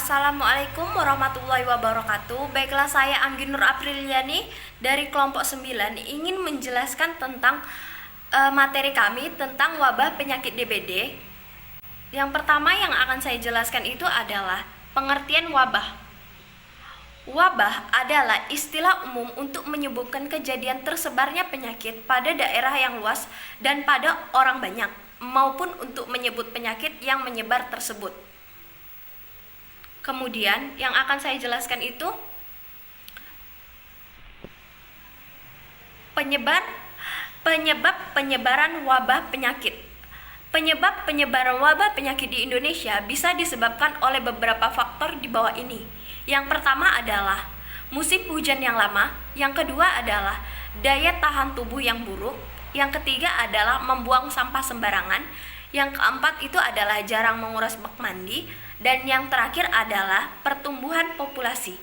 Assalamualaikum warahmatullahi wabarakatuh. Baiklah, saya Anggi Nur Apriliani dari kelompok 9 ingin menjelaskan tentang materi kami tentang wabah penyakit DBD. Yang pertama yang akan saya jelaskan itu adalah pengertian wabah. Wabah adalah istilah umum untuk menyebutkan kejadian tersebarnya penyakit pada daerah yang luas dan pada orang banyak, maupun untuk menyebut penyakit yang menyebar tersebut. Kemudian yang akan saya jelaskan itu penyebab penyebaran wabah penyakit. Penyebab penyebaran wabah penyakit di Indonesia bisa disebabkan oleh beberapa faktor di bawah ini. Yang pertama adalah musim hujan yang lama, yang kedua adalah daya tahan tubuh yang buruk, yang ketiga adalah membuang sampah sembarangan, yang keempat itu adalah jarang menguras bak mandi, dan yang terakhir adalah pertumbuhan populasi.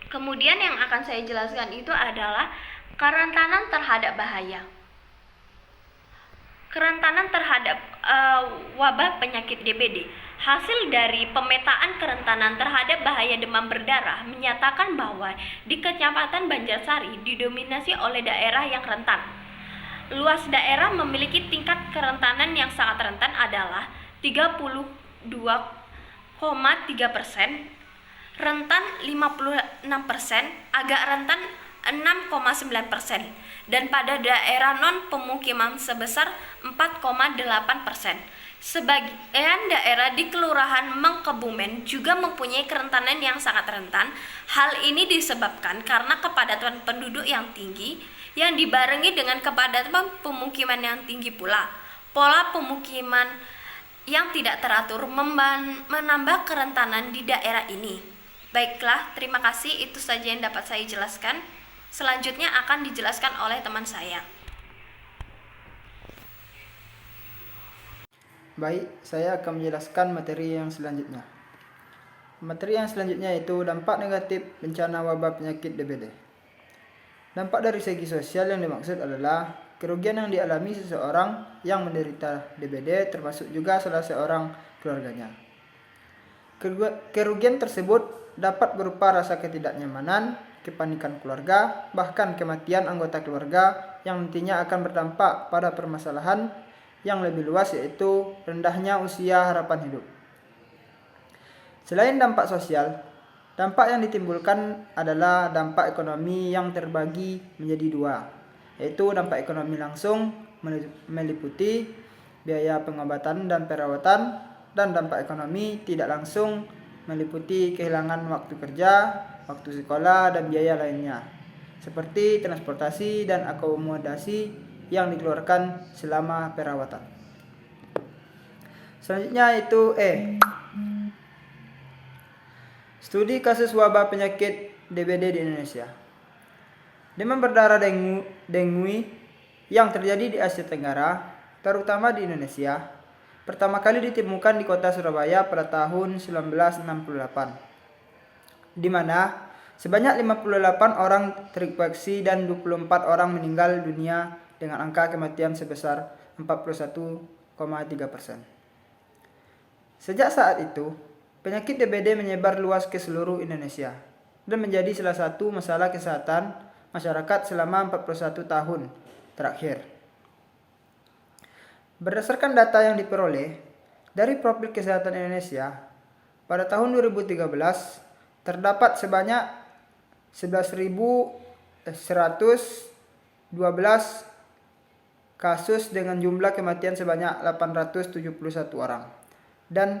Kemudian yang akan saya jelaskan itu adalah kerentanan terhadap bahaya. Kerentanan terhadap wabah penyakit DBD. Hasil dari pemetaan kerentanan terhadap bahaya demam berdarah menyatakan bahwa di Kecamatan Banjarsari didominasi oleh daerah yang rentan. Luas daerah memiliki tingkat kerentanan yang sangat rentan adalah 32,3%, rentan 56%, agak rentan 6,9%, dan pada daerah non pemukiman sebesar 4,8%. Sebagian daerah di Kelurahan Mangkebumen juga mempunyai kerentanan yang sangat rentan. Hal ini disebabkan karena kepadatan penduduk yang tinggi yang dibarengi dengan kepadatan pemukiman yang tinggi pula. Pola pemukiman yang tidak teratur menambah kerentanan di daerah ini. Baiklah, terima kasih, itu saja yang dapat saya jelaskan. Selanjutnya akan dijelaskan oleh teman saya. Baik, saya akan menjelaskan materi yang selanjutnya. Materi yang selanjutnya yaitu dampak negatif bencana wabah penyakit DBD. Dampak dari segi sosial yang dimaksud adalah kerugian yang dialami seseorang yang menderita DBD, termasuk juga salah seorang keluarganya. Kerugian tersebut dapat berupa rasa ketidaknyamanan, kepanikan keluarga, bahkan kematian anggota keluarga yang nantinya akan berdampak pada permasalahan yang lebih luas, yaitu rendahnya usia harapan hidup. Selain dampak sosial, dampak yang ditimbulkan adalah dampak ekonomi yang terbagi menjadi dua, yaitu dampak ekonomi langsung meliputi biaya pengobatan dan perawatan, dan dampak ekonomi tidak langsung meliputi kehilangan waktu kerja, waktu sekolah, dan biaya lainnya, seperti transportasi dan akomodasi yang dikeluarkan selama perawatan. Selanjutnya itu studi kasus wabah penyakit DBD di Indonesia. Demam berdarah dengue yang terjadi di Asia Tenggara, terutama di Indonesia, pertama kali ditemukan di kota Surabaya pada tahun 1968, di mana sebanyak 58 orang terinfeksi dan 24 orang meninggal dunia dengan angka kematian sebesar 41,3%. Sejak saat itu, penyakit DBD menyebar luas ke seluruh Indonesia dan menjadi salah satu masalah kesehatan masyarakat selama 41 tahun terakhir. Berdasarkan data yang diperoleh dari Profil Kesehatan Indonesia, pada tahun 2013 terdapat sebanyak 11.112 kasus dengan jumlah kematian sebanyak 871 orang dan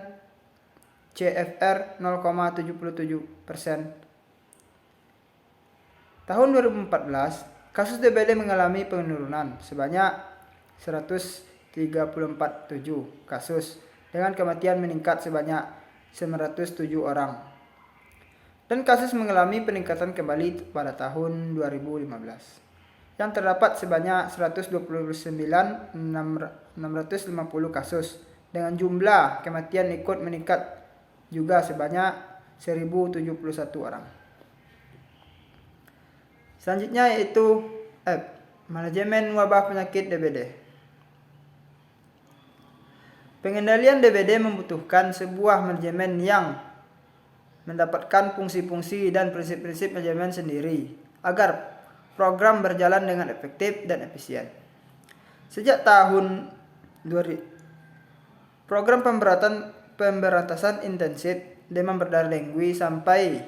CFR 0,77%. Tahun 2014, kasus DBD mengalami penurunan sebanyak 134,7 kasus dengan kematian meningkat sebanyak 907 orang. Dan kasus mengalami peningkatan kembali pada tahun 2015. Yang terdapat sebanyak 129.650 kasus dengan jumlah kematian ikut meningkat juga sebanyak 1.071 orang. Selanjutnya yaitu manajemen wabah penyakit DBD. Pengendalian DBD membutuhkan sebuah manajemen yang mendapatkan fungsi-fungsi dan prinsip-prinsip manajemen sendiri agar program berjalan dengan efektif dan efisien. Sejak tahun 2000, program pemberantasan intensif demam berdarah dengue sampai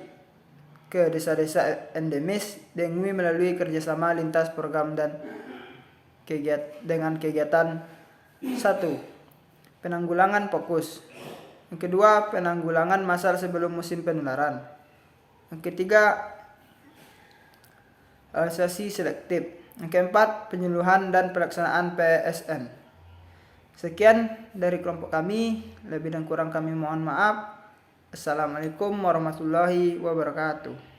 ke desa-desa endemis dengue melalui kerjasama lintas program dan kegiatan 1. Penanggulangan fokus. Yang kedua, penanggulangan masal sebelum musim penularan. Yang ketiga, analisasi selektif. Yang keempat, penyuluhan dan pelaksanaan PSN. Sekian dari kelompok kami, lebih dan kurang kami mohon maaf. Assalamualaikum warahmatullahi wabarakatuh.